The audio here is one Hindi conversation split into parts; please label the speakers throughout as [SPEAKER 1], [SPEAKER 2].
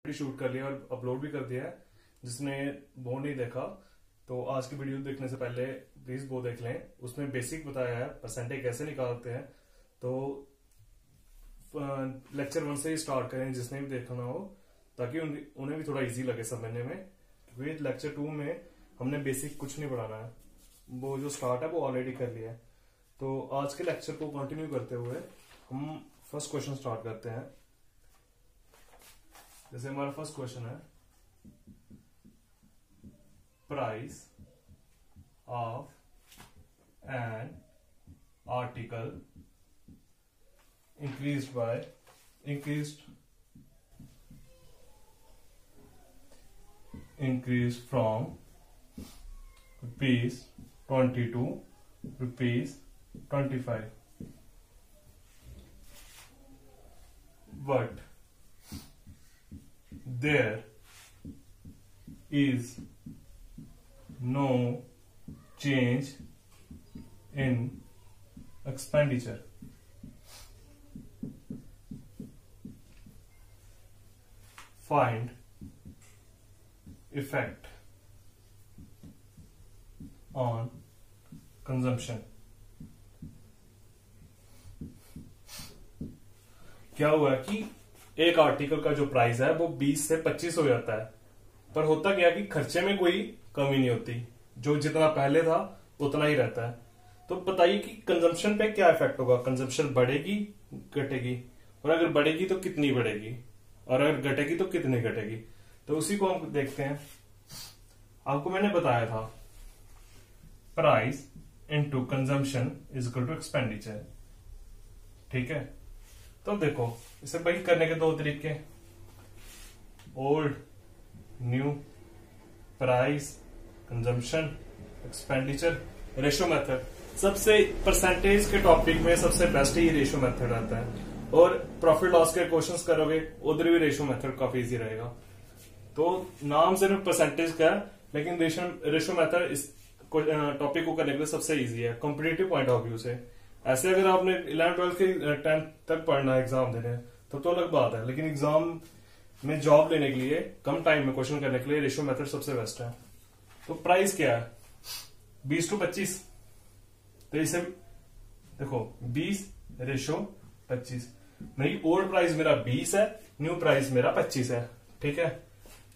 [SPEAKER 1] शूट कर लिया और अपलोड भी कर दिया है। जिसने वो नहीं देखा तो आज की वीडियो देखने से पहले प्लीज वो देख लें। उसमें बेसिक बताया है परसेंटेज कैसे निकालते हैं। तो लेक्चर 1 से ही स्टार्ट करें जिसने भी देखना हो, ताकि उन्हें भी थोड़ा इजी लगे समझने में। क्योंकि लेक्चर 2 में हमने बेसिक कुछ नहीं पढ़ाना है, वो जो स्टार्ट है वो ऑलरेडी कर लिया है। तो आज के लेक्चर को कंटिन्यू करते हुए हम फर्स्ट क्वेश्चन स्टार्ट करते हैं। जैसे हमारा फर्स्ट क्वेश्चन है, price of an article increased from rupees 20 to rupees 25, but there is no change in expenditure. Find effect on consumption. क्या हुआ है कि एक आर्टिकल का जो प्राइस है वो 20 से 25 हो जाता है, पर होता क्या कि खर्चे में कोई कमी नहीं होती, जो जितना पहले था उतना ही रहता है। तो बताइए कि कंजम्पशन पे क्या इफेक्ट होगा। कंजम्पशन बढ़ेगी घटेगी, और अगर बढ़ेगी तो कितनी बढ़ेगी, और अगर घटेगी तो कितनी घटेगी। तो उसी को हम देखते हैं। आपको मैंने बताया था price into consumption is equal to expenditure, ठीक है। तो देखो इसे वही करने के दो तरीके, old new, price, consumption, expenditure, ratio method. सबसे परसेंटेज के टॉपिक में सबसे बेस्ट ही रेशो मेथड आता है, और प्रॉफिट लॉस के क्वेश्चंस करोगे उधर भी रेशो मेथड काफी इजी रहेगा। तो नाम सिर्फ परसेंटेज का है, लेकिन रेशो मेथड इस टॉपिक को करने के लिए सबसे इजी है कॉम्पिटिटिव पॉइंट ऑफ व्यू से। ऐसे अगर आपने 11 12 के 10th तक पढ़ना है, एग्जाम देने हैं, तो अलग बात है। लेकिन एग्जाम में जॉब लेने के लिए कम टाइम में क्वेश्चन करने के लिए रेशो मेथड सबसे बेस्ट है। तो प्राइस क्या है, 20 to 25। तो इसे देखो 20 रेशो 25। मेरी ओल्ड प्राइस मेरा 20 है, न्यू प्राइस मेरा 25 है, ठीक है।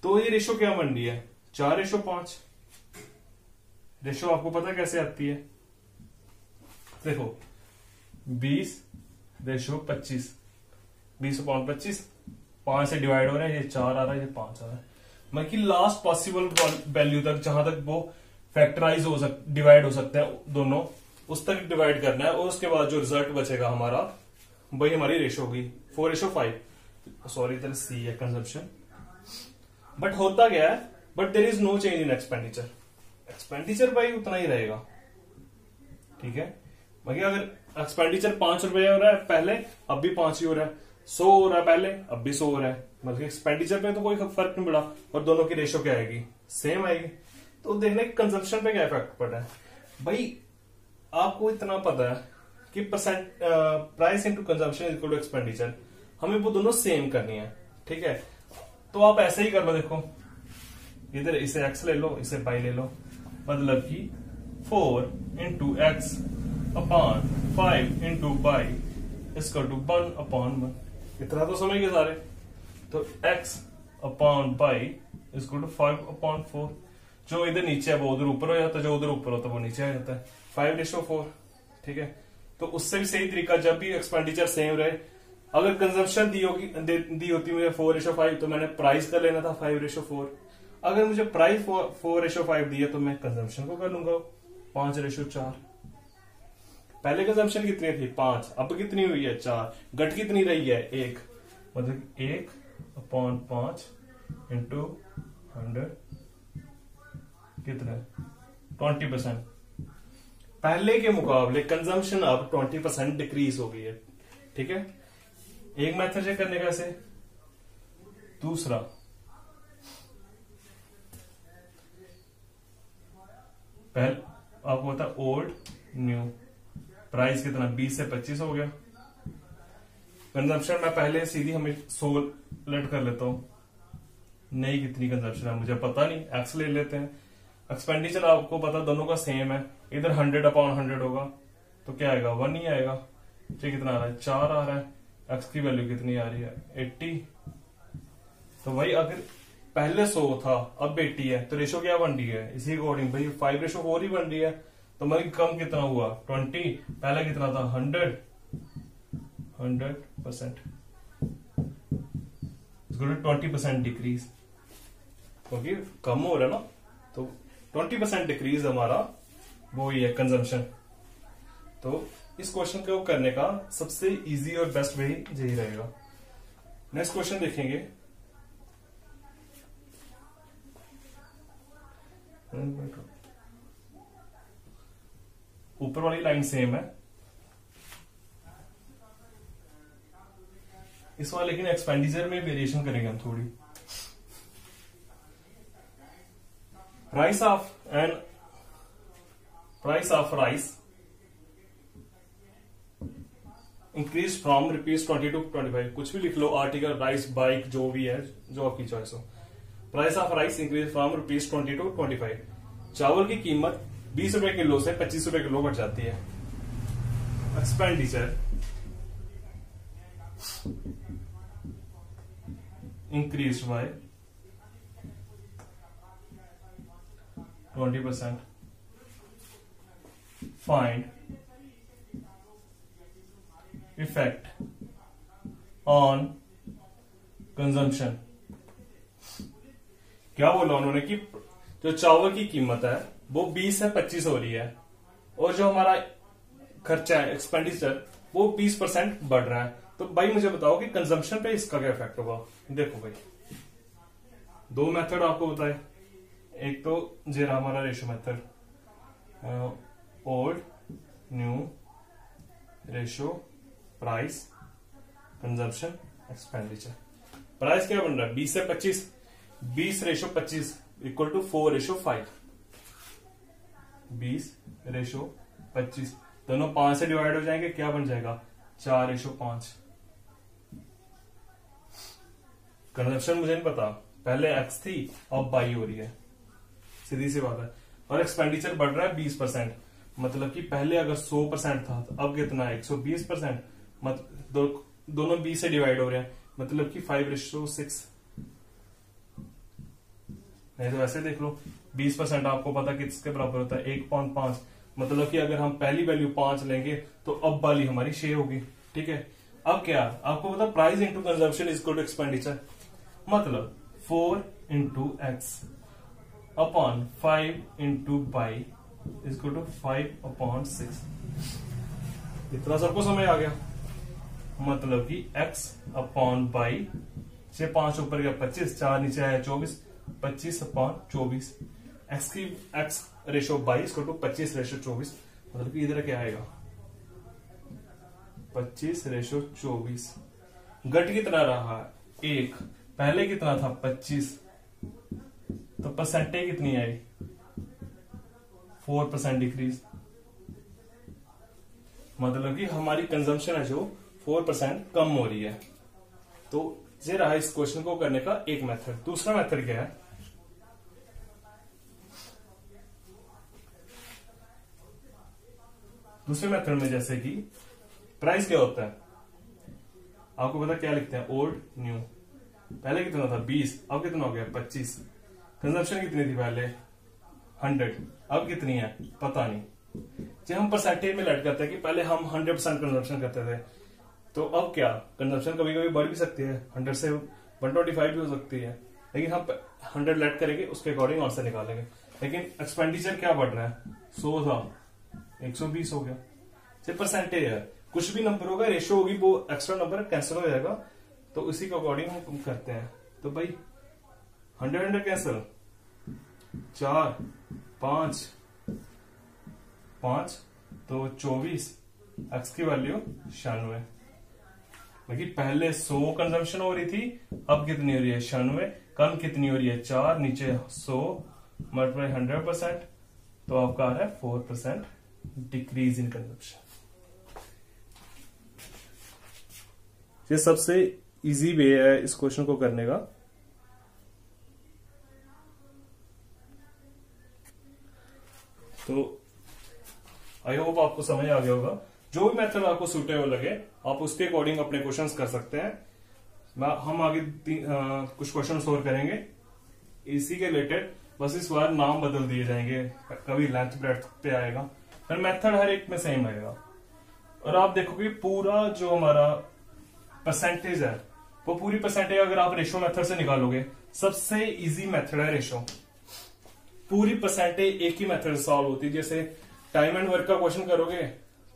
[SPEAKER 1] तो ये रेशो क्या बन रही है, 4:5। रेशो आपको पता कैसे आती है, देखो 20 रेशो 25, 20/25, 5 से डिवाइड हो रहा है, ये 4 आ रहा है, ये 5 आ रहा है। मतलब कि लास्ट पॉसिबल वैल्यू तक, जहां तक वो फैक्टराइज डिवाइड हो सकते हैं दोनों, उस तक डिवाइड करना है। और उसके बाद जो रिजल्ट बचेगा हमारा, वही हमारी रेशो होगी 4:5। सॉरी इधर सी है कंजम्पशन। बट होता क्या है, but there is no change in expenditure. Expenditure भाई उतना ही रहेगा, ठीक है। मतलब अगर एक्सपेंडिचर 5 रुपए हो रहा है पहले, अब भी 5 ही हो रहा है, 100 हो रहा है पहले, अब भी 100 हो रहा है, मतलब एक्सपेंडिचर पे तो कोई फर्क नहीं पड़ा, और दोनों की रेशो क्या आएगी, सेम आएगी। तो देखने कंजम्पशन पे क्या इफेक्ट पड़ा है भाई। आपको इतना पता है कि price into consumption is equal to expenditure, हमें वो दोनों सेम करनी है, ठीक है। तो आप ऐसे ही कर लो, देखो इधर इसे x ले लो, इसे y ले लो, मतलब कि 4 into x upon 5 into y इसका टू 1/1। इतना तो समझ गए सारे। तो x अपॉन y इसको टू 5/4। जो इधर नीचे है वो उधर ऊपर हो जाता है, जो उधर ऊपर होता है वो नीचे आ जाता है, 5:4, ठीक है। तो उससे भी सही तरीका, जब भी एक्सपेंडिचर सेम रहे, अगर कंजम्पशन दी होती मुझे 4:5, तो मैंने प्राइस का लेना था 5:4। अगर मुझे प्राइस 4:5 दी है तो मैं कंजम्पशन को कर लूंगा 5:4। पहले कंजम्पशन कितनी थी, 5, अब कितनी हुई है, 4। घट कितनी रही है, 1, मतलब 1/5 इंटू 100 कितना, 20%। पहले के मुकाबले कंजम्पशन अब 20% डिक्रीज हो गई है, ठीक है। एक मेथड चेक करने का ऐसे। दूसरा, पहले आपको पता ओल्ड न्यू, प्राइस कितना 20 से 25 हो गया। कंजम्पशन मैं पहले सीधी हमें 100 लेट कर लेता हूं, नहीं कितनी कंजप्शन है मुझे पता नहीं, एक्स ले लेते हैं। एक्सपेंडिचर आपको पता दोनों का सेम है, इधर 100/100 होगा तो क्या आएगा 1 ही आएगा। ठीक, कितना आ रहा है 4 आ रहा है। एक्स की वैल्यू कितनी आ रही है 80। तो भाई अगर पहले 100 था अब 80 है तो रेशो क्या बन रही है, इसी अकॉर्डिंग भाई 5:4 ही बन रही है। तो मतलब कम कितना हुआ 20, पहले कितना था 100%, 20% डिक्रीज, क्योंकि कम हो रहा है ना, तो 20% डिक्रीज हमारा वो ही है कंजम्पशन। तो इस क्वेश्चन को करने का सबसे इजी और बेस्ट वे यही रहेगा। नेक्स्ट क्वेश्चन देखेंगे। ऊपर वाली लाइन सेम है, इस बार लेकिन एक्सपेंडिचर में वेरिएशन करेंगे हम थोड़ी। Price of rice increase from ₹20 to ₹25। कुछ भी लिख लो, आर्टिकल, राइस, बाइक, जो भी है, जो आपकी चॉइस हो। Price of rice increase from ₹20 to ₹25। चावल की कीमत 20 रुपए किलो से 25 रुपए किलो बढ़ जाती है। Expenditure increased by 20%. Find effect on consumption। क्या बोला उन्होंने कि जो चावल की कीमत है वो 20 से 25 हो रही है और जो हमारा खर्चा है एक्सपेंडिचर वो 20% बढ़ रहा है। तो भाई मुझे बताओ कि कंजम्पशन पे इसका क्या इफेक्ट होगा। देखो भाई, दो मेथड आपको बताए, एक तो जेरा हमारा ratio method, old new ratio price consumption expenditure. Price क्या बन रहा है 20 से 25, 20:25 इक्वल टू 4:5। 20:25 दोनों 5 से डिवाइड हो जाएंगे, क्या बन जाएगा 4:5। कंजप्शन मुझे नहीं पता, पहले एक्स थी अब बाई हो रही है, सीधी सी बात है। और एक्सपेंडिचर बढ़ रहा है 20%, मतलब कि पहले अगर 100% था तो अब कितना है 120%। दोनों 20 से डिवाइड हो रहे हैं, मतलब कि 5:6। नहीं तो ऐसे देख लो, 20% आपको पता किसके बराबर होता है 1.5। मतलब कि अगर हम पहली वैल्यू 5 लेंगे तो अब वाली हमारी 6 होगी। ठीक है, अब क्या आपको पता price into consumption is equal to expenditure, मतलब 4 into x upon 5 into y is equal to 5/6। इतना सबको समझ आ गया। मतलब कि x अपॉन y से 5 ऊपर गया 25, 4 नीचे आया 24, 25/24। x रेशो 22 को 25:24, मतलब कि इधर क्या आएगा 25:24। घट कितना रहा 1, पहले कितना था 25, तो परसेंटेज कितनी आई 4% डिक्रीज। मतलब कि हमारी कंजम्पशन है जो 4% कम हो रही है। तो ये रहा इस क्वेश्चन को करने का एक मेथड। दूसरा मेथड क्या है, दूसरे मेथड में जैसे कि प्राइस क्या होता है आपको पता, क्या लिखते हैं ओल्ड न्यू। पहले कितना था 20, अब कितना हो गया 25। कंजम्पशन कितनी थी पहले 100, अब कितनी है पता नहीं। जब हम परसेंटेज में लेट करते हैं कि पहले हम 100% कंजम्पशन करते थे, तो अब क्या कंजम्पशन कभी कभी बढ़ भी सकती है, 100 से 125 भी हो सकती है, लेकिन हम 100 लेट करेंगे उसके अकॉर्डिंग आंसर निकालेंगे। लेकिन एक्सपेंडिचर क्या बढ़ रहा है 100 था 120 हो गया। सिर्फ परसेंटेज है, कुछ भी नंबर होगा रेशो होगी वो एक्स्ट्रा नंबर कैंसिल हो जाएगा, तो उसी के अकॉर्डिंग हम करते हैं। तो भाई 100 कैंसिल, 4 5 5 तो 24, एक्स की वैल्यू 96। लेकिन पहले 100 कंजम्पशन हो रही थी, अब कितनी हो रही है 96। कम कितनी हो रही है 4, नीचे 100 मल्टीप्लाई 100%, तो आपका आ रहा है 4% डिक्रीज इन कंजम्पशन। ये सबसे इजी वे है इस क्वेश्चन को करने का। तो आई होप आपको समझ आ गया होगा। जो भी मेथड आपको सूटेबल लगे आप उसके अकॉर्डिंग अपने क्वेश्चंस कर सकते हैं। हम आगे कुछ क्वेश्चन और करेंगे इसी के रिलेटेड, बस इस बार नाम बदल दिए जाएंगे, कभी लेंथ ब्रेड्थ पे आएगा, फिर मेथड हर एक में सेम आएगा। और आप देखोगे पूरा जो हमारा परसेंटेज है वो पूरी परसेंटेज अगर आप रेशो मेथड से निकालोगे, सबसे इजी मेथड है रेशो। पूरी परसेंटेज एक ही मेथड से सॉल्व होती है। जैसे टाइम एंड वर्क का क्वेश्चन करोगे,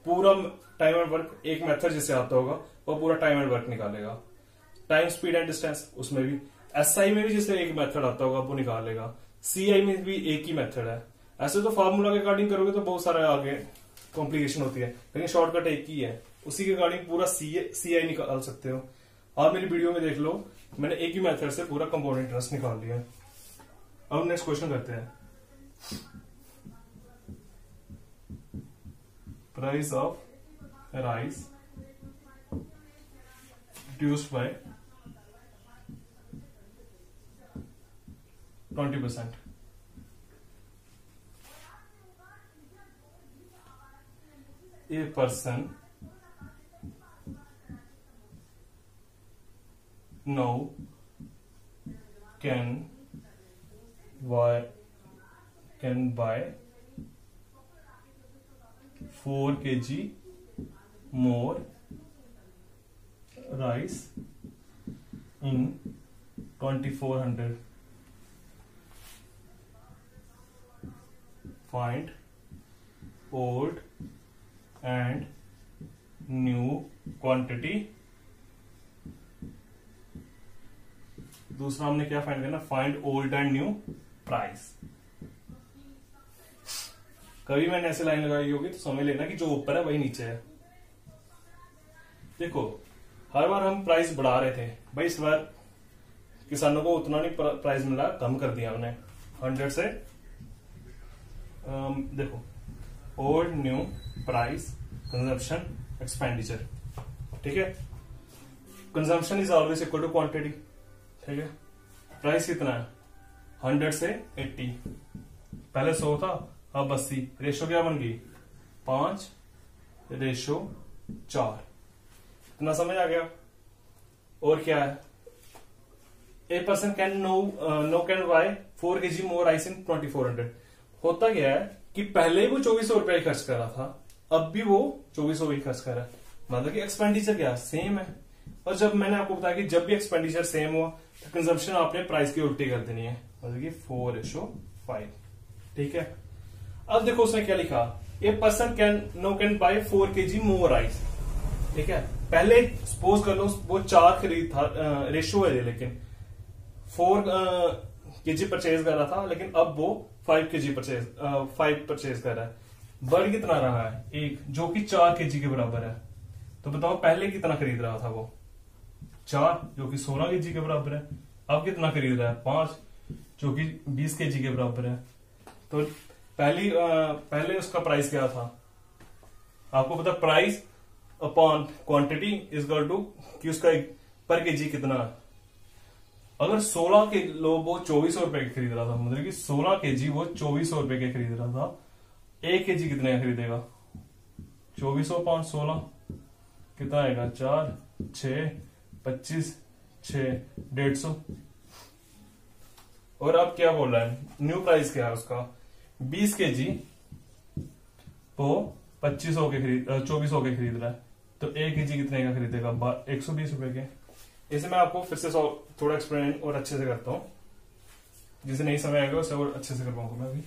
[SPEAKER 1] पूरा टाइम एंड वर्क एक मेथड जिसे आता होगा वो पूरा टाइम एंड वर्क निकालेगा। टाइम स्पीड एंड डिस्टेंस उसमें भी, एसआई में भी जैसे एक मेथड आता होगा वो निकालेगा, सीआई में भी एक ही मेथड है। ऐसे तो फार्मूला के अकॉर्डिंग करोगे तो बहुत सारा आगे कॉम्प्लिकेशन होती है, लेकिन शॉर्टकट एक ही है, उसी के अकॉर्डिंग पूरा सीआई निकाल सकते हो। आप मेरी वीडियो में देख लो, मैंने एक ही मेथड से पूरा कंपाउंड इंटरेस्ट निकाल लिया। अब नेक्स्ट क्वेश्चन करते हैं। Price of rice reduced by 20%. A person now can buy 4 kg more rice in 2400. Find old and new quantity. दूसरा हमने क्या फाइंड करना, find old and new price. कभी मैंने ऐसे लाइन लगाई होगी तो समझ लेना कि जो ऊपर है वही नीचे है। देखो हर बार हम प्राइस बढ़ा रहे थे भाई, इस बार किसानों को उतना नहीं प्राइस मिला, कम कर दिया हमने 100 से। देखो old new price consumption expenditure, ठीक है। Consumption is always equal to quantity, ठीक है। प्राइस कितना है 100 से 80, पहले 100 था अब 80, रेशो क्या बन गई 5:4। इतना समझ आ गया। और क्या है, a person can no can buy 4 kg more rice in 2400। होता क्या है कि पहले ही वो 2400 रुपया ही खर्च कर रहा था, अब भी वो 2400 ही खर्च कर रहा है, मतलब कि एक्सपेंडिचर क्या सेम है। और जब मैंने आपको बताया कि जब भी एक्सपेंडिचर सेम हुआ तो कंजम्पशन आपने प्राइस की उल्टी कर देनी है, मतलब कि 4:5, ठीक है। अब देखो उसने क्या लिखा, ए person can buy 4 kg more rice, ठीक है। पहले सपोज कर लो वो 4 खरीद था, रेशो है लेकिन 4 kg परचेज कर रहा था, लेकिन अब वो 5 kg परचेज कर रहा है। बढ़ कितना रहा है 1, जो कि 4 kg के बराबर है। तो बताओ पहले कितना खरीद रहा था वो 4, जो कि 16 kg के बराबर है। अब कितना खरीद रहा है 5, जो कि 20 kg के बराबर है। तो पहले उसका प्राइस क्या था, आपको पता price upon quantity is equal to कि उसका पर केजी कितना है। अगर 16 किलो वो 2400 रुपए के खरीद रहा था, मतलब कि 16 kg वो 2400 रुपए के खरीद रहा था, 1 kg कितने का खरीदेगा 2400 अपॉन 16 कितना आएगा 4, 6, 25, 6, 150। और अब क्या बोल रहा है, न्यू प्राइस क्या है उसका 20 kg वो 2400 के खरीद रहा है, तो 1 kg कितने का खरीदेगा 120 रुपए के। इसे मैं आपको फिर से थोड़ा एक्सप्लेन और अच्छे से करता हूं, जिसे नहीं समझ आएगा उसे और अच्छे से कर पाऊंगा मैं अभी।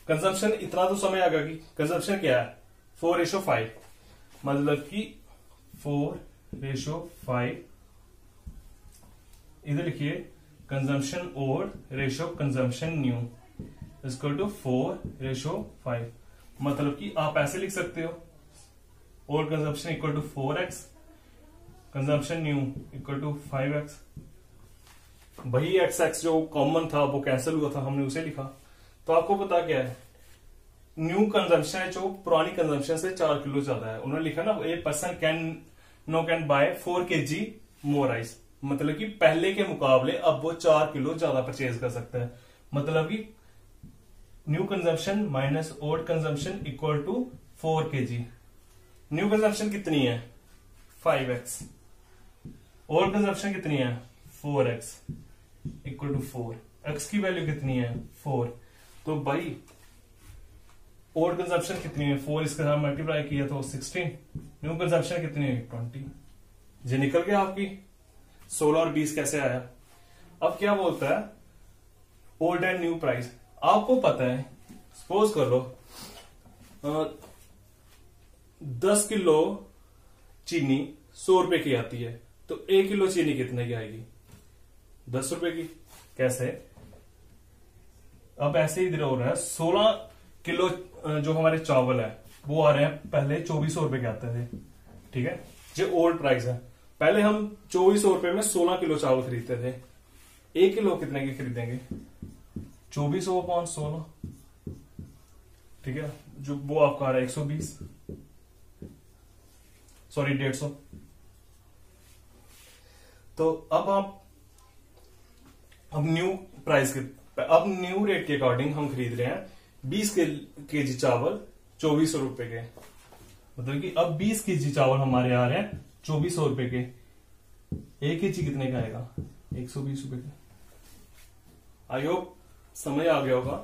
[SPEAKER 1] कंजम्पशन इतना तो समझ आएगा कि कंजम्पशन क्या है 4:5, मतलब कि 4:5। इधर लिखिए consumption old ratio consumption new equal to 4:5, मतलब कि आप ऐसे लिख सकते हो old consumption equal to 4x, consumption new equal to 5x। वही x जो कॉमन था वो कैंसिल हुआ था, हमने उसे लिखा। तो आपको पता क्या है, न्यू कंजम्पशन है जो पुरानी कंजम्पशन से 4 किलो ज्यादा है। उन्होंने लिखा ना ए person can buy 4 kg more rice, मतलब कि पहले के मुकाबले अब वो 4 किलो ज्यादा परचेज कर सकता है। मतलब कि new consumption minus old consumption equal to 4 kg। New consumption कितनी है 5x, ओल्ड कंजम्पशन कितनी है 4x इक्वल टू 4। x की वैल्यू कितनी है 4। तो भाई ओल्ड कंजम्पशन कितनी है 4, इसके साथ मल्टीप्लाई किया तो 16। न्यू कंजम्पशन कितनी है 20। ये निकल गया आपकी 16 और 20 कैसे आया। अब क्या बोलता है ओल्ड एंड न्यू प्राइस। आपको पता है सपोज कर लो 10 किलो चीनी 100 रुपए की आती है, तो 1 किलो चीनी कितने की आएगी 10 रुपए की। कैसे, अब ऐसे ही इधर हो रहा है 16 किलो जो हमारे चावल है वो आ रहे हैं पहले 2400 रुपए के आते थे, ठीक है, जो ओल्ड प्राइस है। पहले हम 2400 रुपए में 16 किलो चावल खरीदते थे। 1 किलो कितने की खरीदेंगे 2400/16, ठीक है, जो वो आपका आ रहा है 120, सॉरी 150। तो अब न्यू प्राइस के, अब न्यू रेट के अकॉर्डिंग हम खरीद रहे हैं 20 केजी चावल 2400 रुपए के। मतलब कि अब 20 केजी चावल हमारे आ रहे हैं 2400 रुपए के। 1 केजी कितने का आएगा 120 रुपए का। आई होप समझ आ गया होगा,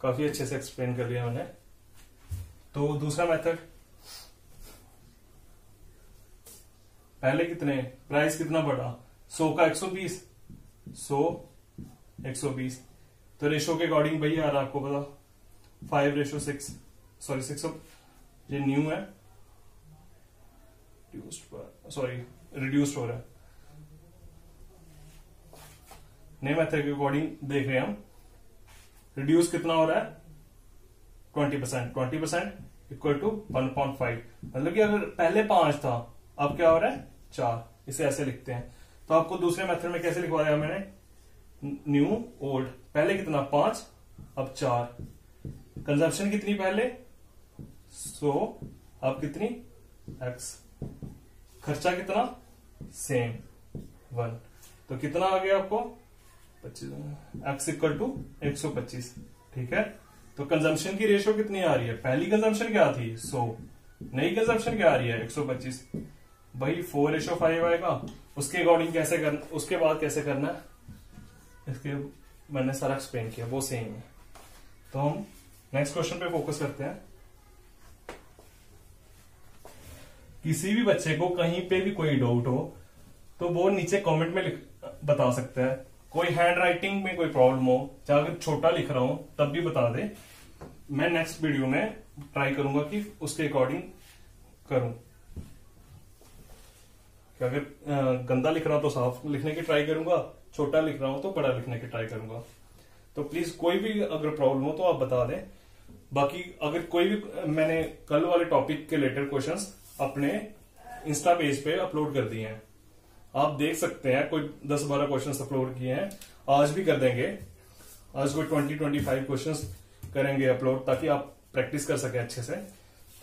[SPEAKER 1] काफी अच्छे से एक्सप्लेन कर दिया मैंने। तो दूसरा मेथड, पहले कितने प्राइस कितना बढ़ा 100 का 120, 100 120, तो रेशो के अकॉर्डिंग भाई आ रहा है आपको पता 5:6, सॉरी 6, ये न्यू है सॉरी रिड्यूस्ड हो रहा है। नए मेथड के अकॉर्डिंग देख रहे हैं हम, रिड्यूस कितना हो रहा है 20%, 20% इक्वल टू 1.5। मतलब कि अगर पहले 5 था अब क्या हो रहा है 4, इसे ऐसे लिखते हैं। तो आपको दूसरे मेथड में कैसे लिखवाया मैंने, न्यू ओल्ड, पहले कितना 5 अब 4, कंजप्शन कितनी पहले 100 अब कितनी x, खर्चा कितना सेम 1, तो कितना आ गया आपको 25, x इक्वल टू 125, ठीक है। तो कंजम्पशन की रेशियो कितनी आ रही है, पहली कंजम्पशन क्या थी 100, नई कंजम्पशन क्या आ रही है 125, भाई 4:5 आएगा। उसके अकॉर्डिंग कैसे करना, उसके बाद कैसे करना है, इसके मैंने सारा एक्सप्लेन किया, वो सेम है। तो हम नेक्स्ट क्वेश्चन पे फोकस करते हैं। किसी भी बच्चे को कहीं पे भी कोई डाउट हो तो वो नीचे कमेंट में बता सकता है। कोई हैंड राइटिंग में कोई प्रॉब्लम हो, चाहे अगर छोटा लिख रहा हूं तब भी बता दे, मैं नेक्स्ट वीडियो में ट्राई करूंगा कि उसके अकॉर्डिंग करूं। अगर गंदा लिख रहा हूं तो साफ लिखने की ट्राई करूंगा, छोटा लिख रहा हूं तो बड़ा लिखने की ट्राई करूंगा। तो प्लीज कोई भी अगर प्रॉब्लम हो तो आप बता दें। बाकी अगर कोई भी, मैंने कल वाले टॉपिक के रिलेटेड क्वेश्चंस अपने इंस्टा पेज पे अपलोड कर दिए हैं, आप देख सकते हैं। कोई 10-12 क्वेश्चंस अपलोड किए हैं, आज भी कर देंगे। आज कोई 20-25 क्वेश्चंस करेंगे अपलोड, ताकि आप प्रैक्टिस कर सके अच्छे से।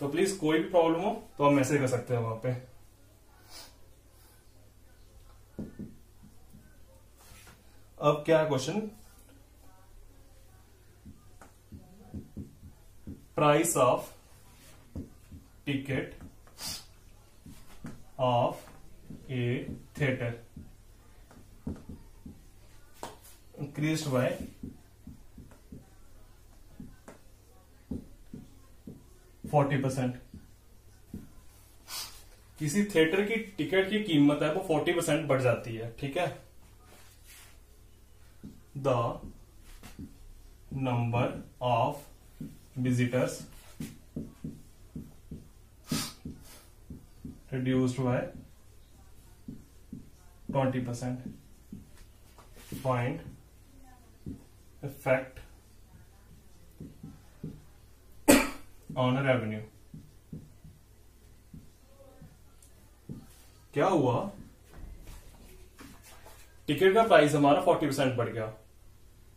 [SPEAKER 1] तो प्लीज कोई भी प्रॉब्लम हो तो आप मैसेज कर सकते हैं वहां पे। अब क्या question, price of ticket of A theatre increased by 40%। किसी थिएटर की टिकट की कीमत है वो 40% बढ़ जाती है, ठीक है। The number of visitors reduced by 20%. Find effect on revenue. क्या हुआ, टिकट का प्राइस हमारा 40% बढ़ गया,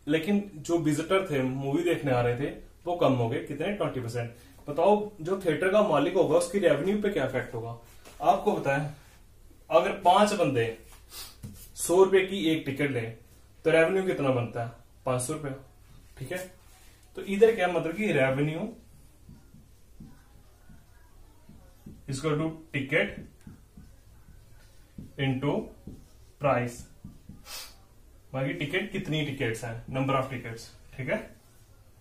[SPEAKER 1] लेकिन जो विजिटर थे मूवी देखने आ रहे थे वो कम हो गए, कितने 20%। बताओ जो थिएटर का मालिक होगा उसकी रेवेन्यू पे क्या इफेक्ट होगा। आपको बताएं, अगर 5 बंदे 100 रुपए की एक टिकट लें तो रेवेन्यू कितना बनता है 500 रुपए। ठीक है। तो इधर क्या मतलब कि revenue equal to ticket into price. बाकी टिकट कितनी टिकट्स हैं, नंबर ऑफ टिकट्स, ठीक है।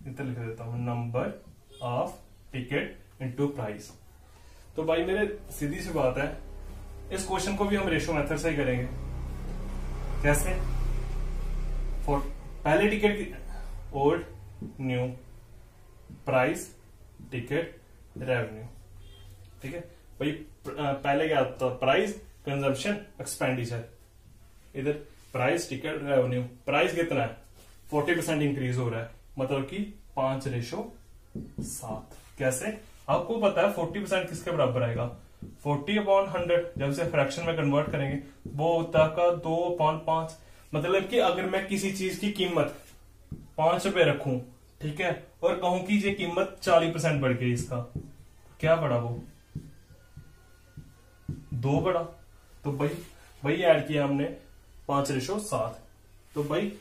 [SPEAKER 1] इतना लिख देता हूं, number of ticket into price. तो भाई मेरे सीधी सी बात है, इस क्वेश्चन को भी हम रेशो मेथड से ही करेंगे। कैसे? पहले टिकट की old new price ticket revenue, ठीक है भाई। पहले क्या आता था, प्राइस कंजम्पशन एक्सपेंडिचर। इधर प्राइस टिकट रेवेन्यू, प्राइस कितना है 40% इंक्रीज हो रहा है, मतलब कि 5:7। कैसे? आपको पता है 40% किसके बराबर आएगा, 40/100। जब इसे फ्रैक्शन में कन्वर्ट करेंगे वो होता है 2/5। मतलब कि अगर मैं किसी चीज की कीमत 5 रुपए रखूं, ठीक है, और कहूं कि ये कीमत 40% बढ़ गई, इसका क्या बढ़ा, वो 2 बढ़ा। तो भाई ऐड किया हमने 5:7। तो भाई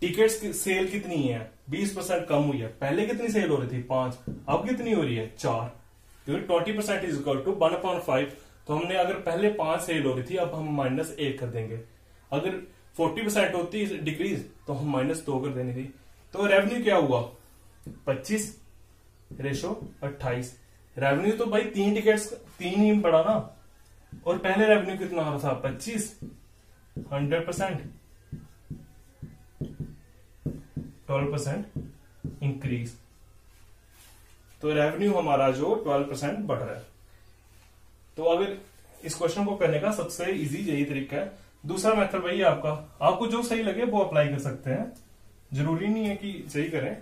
[SPEAKER 1] टिकट्स की सेल कितनी है, 20% कम हुई है। पहले कितनी सेल हो रही थी, 5, अब कितनी हो रही है, 4। क्योंकि 20% इज इक्वल टू 1/5। तो हमने अगर पहले 5 सेल हो रही थी, अब हम -1 कर देंगे। अगर 40% होती डिक्रीज तो हम -2 कर देनी थी। तो रेवेन्यू क्या हुआ, 25:28। रेवेन्यू तो भाई 3 टिकट्स 3 ही बढ़ा ना, और पहले रेवेन्यू कितना हो रहा था, 25, 100%, 12% इंक्रीज। तो रेवेन्यू हमारा जो 12% बढ़ रहा है। तो अगर इस क्वेश्चन को करने का सबसे इजी यही तरीका है। दूसरा मेथड वही है आपका, आपको जो सही लगे वो अप्लाई कर सकते हैं, जरूरी नहीं है कि सही करें।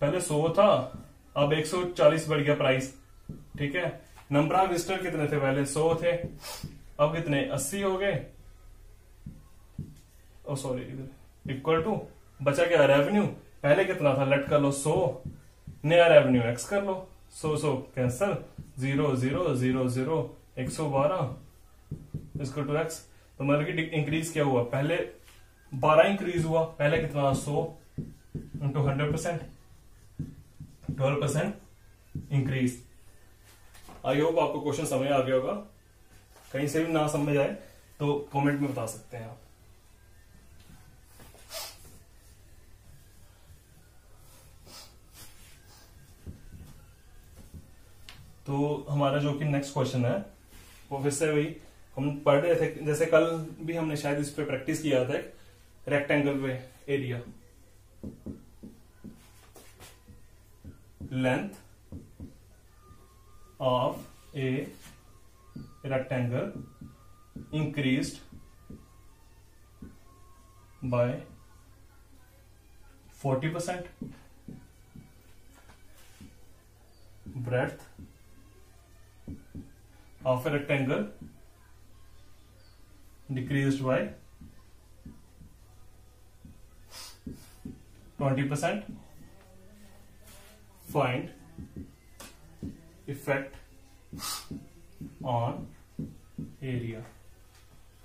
[SPEAKER 1] पहले 100 था, अब 140 बढ़ गया प्राइस, ठीक है। नंबर ऑफ विजिटर कितने थे, पहले 100 थे, अब कितने 80 हो गए। ओ सॉरी, इधर इक्वल टू बचा क्या, रेवेन्यू। पहले कितना था, लेट कर लो 100, नया रेवेन्यू एक्स कर लो, 100 कैंसल, 0 0 0 0 112 इसको टू एक्स। तो मतलब कि इंक्रीज क्या हुआ, पहले 12 इंक्रीज हुआ, पहले कितना 100 इंटू 100%, 12% इंक्रीज। आई होप आपको क्वेश्चन समझ आ गया होगा। कहीं से भी ना समझ आए तो कमेंट में बता सकते हैं आप। तो हमारा जो कि नेक्स्ट क्वेश्चन है वो फिर से वही हम पढ़ रहे थे, जैसे कल भी हमने शायद इस पे प्रैक्टिस किया था, एक रेक्टेंगल पे area, length of a rectangle increased by 40%, breadth of a rectangle decreased by 20%. Find effect on area।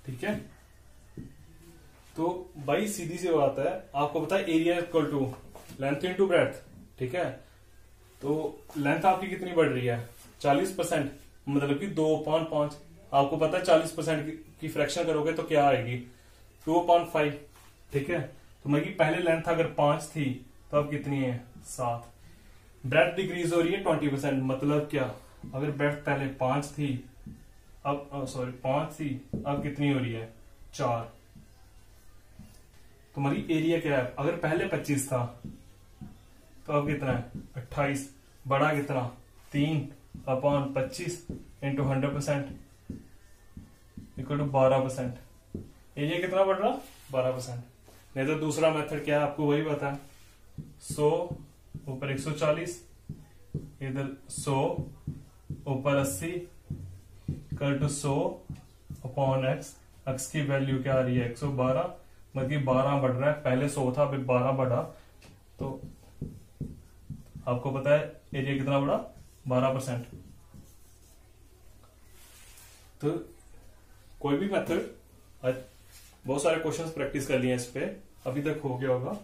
[SPEAKER 1] ठीक है, तो भाई सीधी सी बात है, आपको पता है area equal to length into breadth, ठीक है। तो लेंथ आपकी कितनी बढ़ रही है, 40%, मतलब कि 2/5। आपको पता है 40% की फ्रैक्शन करोगे तो क्या आएगी, 2/5, ठीक है। तो मतलब कि पहले लेंथ अगर 5 थी तो अब कितनी है, 7। ब्रेड्थ डिक्रीज हो रही है 20%, मतलब क्या, अगर ब्रेड्थ पहले 5 थी, अब सॉरी 5 थी, अब कितनी हो रही है, 4। तो हमारी एरिया क्या है, अगर पहले 25 था तो अब कितना है, 28, बड़ा कितना, 3/25 इंटू 100% इक्वल टू 12%। एरिया कितना बढ़ रहा, 12%। नहीं तो दूसरा मेथड क्या है, आपको वही पता है, 100 ऊपर 140, इधर 100 ऊपर 80 इक्वल टू 100/x। x की वैल्यू क्या आ रही है, 112, मतलब कि 12 बढ़ रहा है, पहले 100 था अभी 12 बढ़ा। तो आपको पता है एरिया कितना बढ़ा, 12%। तो कोई भी मेथड, बहुत सारे क्वेश्चंस प्रैक्टिस कर लिए इस पे, अभी तक हो गया होगा।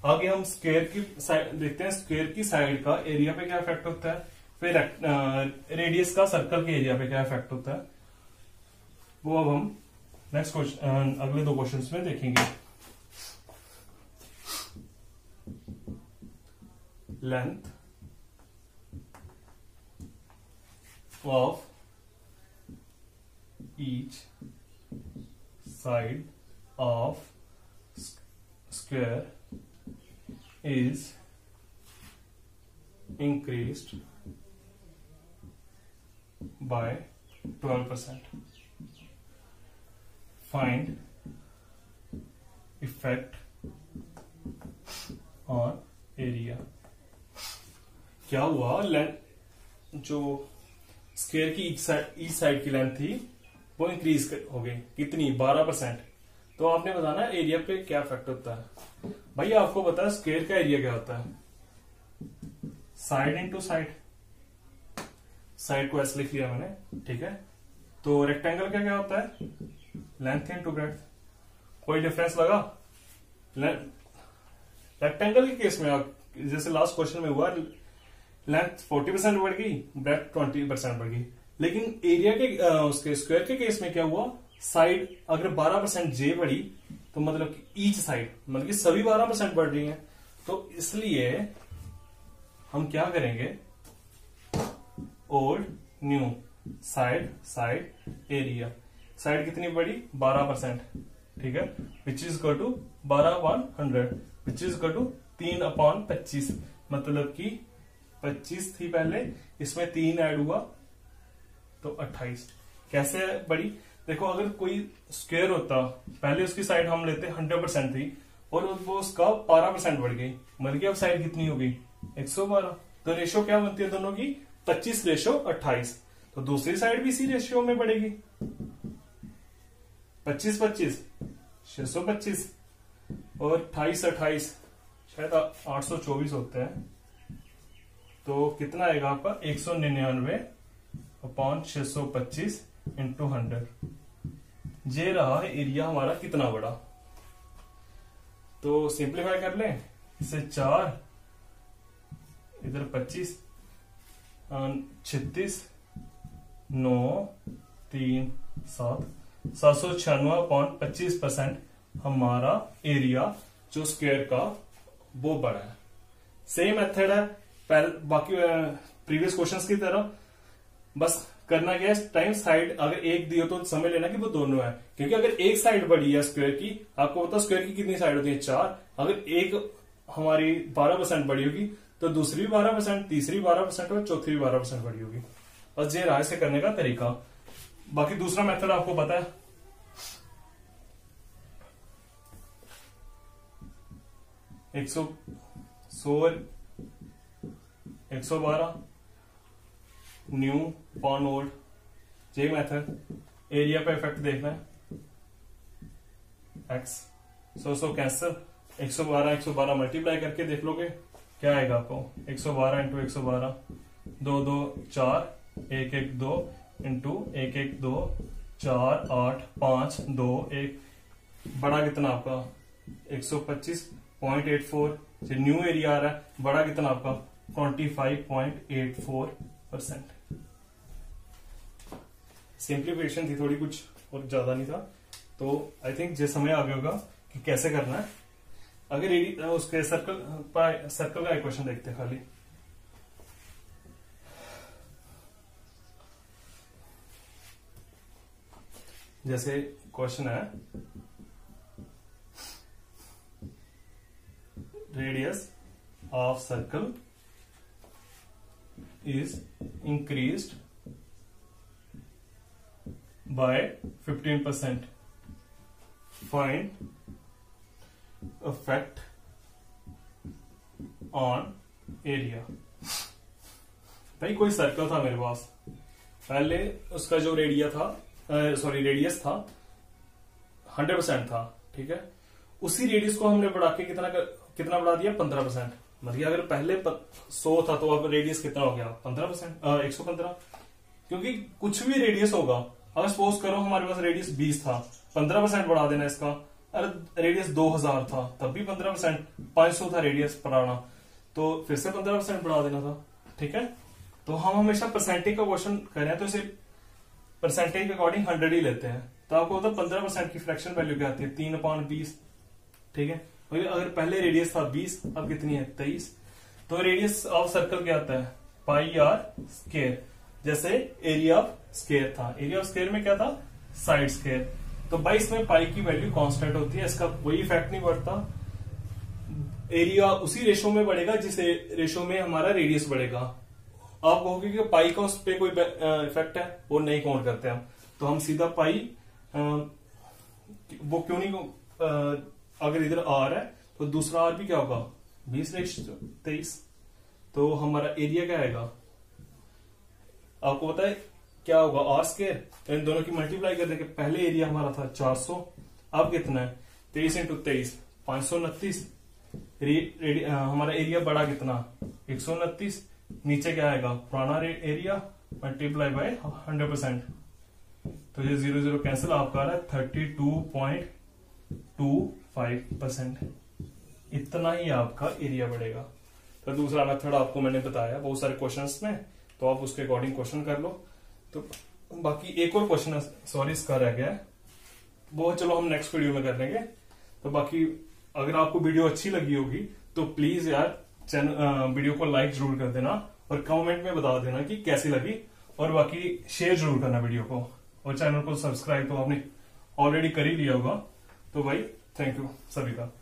[SPEAKER 1] आगे हम स्क्वायर की साइड देखते हैं, स्क्वायर की साइड का एरिया पे क्या इफेक्ट होता है, फिर रेडियस का सर्कल के एरिया पे क्या इफेक्ट होता है, वो अब हम नेक्स्ट क्वेश्चन अगले 2 क्वेश्चंस में देखेंगे। Length of each side of square is increased by 12%. Find effect on area. क्या हुआ, लेंथ जो स्क्वायर की ईच साइड की लेंथ थी वो इंक्रीज हो गई, कितनी, 12%। तो आपने बताना एरिया पे क्या इफेक्ट होता है। भाई आपको पता है स्क्वायर का एरिया क्या होता है, साइड इंटू साइड। साइड को ऐसे लिख लिया मैंने, ठीक है। तो रेक्टेंगल का क्या होता है, लेंथ इंटू ब्रेड्थ। कोई डिफरेंस लगा? रेक्टेंगल के केस में जैसे लास्ट क्वेश्चन में हुआ, लेंथ 40% बढ़ गई, ब्रेड्थ 20% बढ़ गई। लेकिन एरिया के उसके स्क्वायर के केस में क्या हुआ, साइड अगर 12% जे बढ़ी तो मतलब कि ईच साइड मतलब कि सभी 12% बढ़ रही हैं। तो इसलिए हम क्या करेंगे, old new side area. Side कितनी बढ़ी, 12%, ठीक है, which is equal to 12/100 which is equal to 3/25, मतलब कि 25 थी पहले, इसमें 3 ऐड हुआ तो 28। कैसे बढ़ी, देखो अगर कोई स्क्वायर होता, पहले उसकी साइड हम लेते 100% थी और वो उसका 12% बढ़ गई, मतलब कि अब साइड कितनी होगी, 112। तो रेशियो क्या बनती है दोनों की, 25/28। तो दूसरी साइड भी इसी रेशियो में बढ़ेगी, 25/25 625 और 28/28 शायद 824 होते हैं। तो कितना आएगा आपका, 199/625 इंटू 100। ये रहा है एरिया हमारा कितना बड़ा। तो सिंप्लीफाई कर लें, इसे 4 इधर 25 36 9 3 7 796/25% हमारा एरिया जो स्क्वायर का वो बड़ा है। सेम मेथड है बाकी प्रीवियस क्वेश्चंस की तरह, बस करना क्या है, टाइम साइड अगर एक दियो तो समझ लेना कि वो दोनों है, क्योंकि अगर एक साइड बढ़ी है स्क्वायर की, आपको पता स्क्वायर की कितनी साइड होती है, 4। अगर एक हमारी 12% बढ़ी होगी तो दूसरी भी 12%, तीसरी 12% और चौथी भी 12% बढ़ी होगी। बस ये रहा इसे करने का तरीका। बाकी दूसरा मेथड आपको पता है, एक सौ 112 न्यू अपॉन ओल्ड, यही मेथड। एरिया पे इफेक्ट देखना है, एक्स 100 कैंसिल, 112 मल्टीप्लाई करके देख लोगे क्या आएगा आपको, 112 इंटू 112 2 2 4 1 1 2 इंटू 1 1 2 4 8 5 2 1। बड़ा कितना आपका 125.84। न्यू एरिया आ रहा है, बड़ा कितना आपका 25.84%। सिंप्लीफिकेशन थी थोड़ी, कुछ और ज्यादा नहीं था। तो आई थिंक ये समय आ गया होगा कि कैसे करना है। अगर उसके सर्कल का एक क्वेश्चन देखते हैं खाली। जैसे क्वेश्चन है, radius of circle is increased by 15%. Find effect on area. भाई कोई सर्कल था मेरे पास, पहले उसका जो रेडियस था 100% था, ठीक है। उसी रेडियस को हमने बढ़ा के कितना बढ़ा दिया, 15%। मतलब अगर पहले 100 था तो अब रेडियस कितना हो गया, 15%, 115। क्योंकि कुछ भी रेडियस होगा, अगर सपोज करो हमारे पास रेडियस 20 था, 15% बढ़ा देना इसका, अरे रेडियस 2000 था तब भी 15%, 500 था रेडियस पुराना तो फिर से 15% बढ़ा देना था। ठीक है, तो हम हमेशा परसेंटेज का क्वेश्चन कर रहे हैं तो इसे परसेंटेज के अकॉर्डिंग 100 ही लेते हैं। तो आपको होता है 15% की फ्रैक्शन वैल्यू क्या आती है, 3/20। ठीक है, अगर पहले रेडियस था 20, अब कितनी है 23। तो रेडियस ऑफ सर्कल क्या आता है, पाई आर स्क्वायर। जैसे एरिया ऑफ स्क्वायर था, एरिया ऑफ स्क्वायर में क्या था, साइड स्क्वायर। तो भाई इसमें पाई की वैल्यू कांस्टेंट होती है, इसका कोई इफेक्ट नहीं पड़ता। एरिया उसी रेशो में बढ़ेगा जिस रेशो में हमारा रेडियस बढ़ेगा। आप कहोगे कि पाई का उस पर कोई इफेक्ट है, वो नहीं काउंट करते हम, तो हम सीधा पाई वो क्यों नहीं अगर इधर आर है तो दूसरा आर भी क्या होगा 20/23। तो हमारा एरिया क्या आएगा, आपको पता है क्या होगा, आर स्क्वायर। तो इन दोनों की मल्टीप्लाई करने के पहले एरिया हमारा था 400, अब कितना है 23 × 23 529। हमारा एरिया बढ़ा कितना 129, नीचे क्या आएगा पुराना एरिया मल्टीप्लाई बाय 100%। तो ये 0 0 कैंसिल, आपका आ रहा है 32.25%। इतना ही आपका एरिया बढ़ेगा। तो दूसरा मेथड आपको मैंने बताया बहुत सारे क्वेश्चंस में, तो आप उसके अकॉर्डिंग क्वेश्चन कर लो। तो बाकी एक और क्वेश्चन सॉरी इसका रह गया है, वो चलो हम नेक्स्ट वीडियो में कर लेंगे। तो बाकी अगर आपको वीडियो अच्छी लगी होगी तो प्लीज यार वीडियो को लाइक जरूर कर देना और कमेंट में बता देना कि कैसी लगी, और बाकी शेयर जरूर करना वीडियो को, और चैनल को सब्सक्राइब तो आपने ऑलरेडी कर ही लिया होगा। तो भाई थैंक यू सभी का।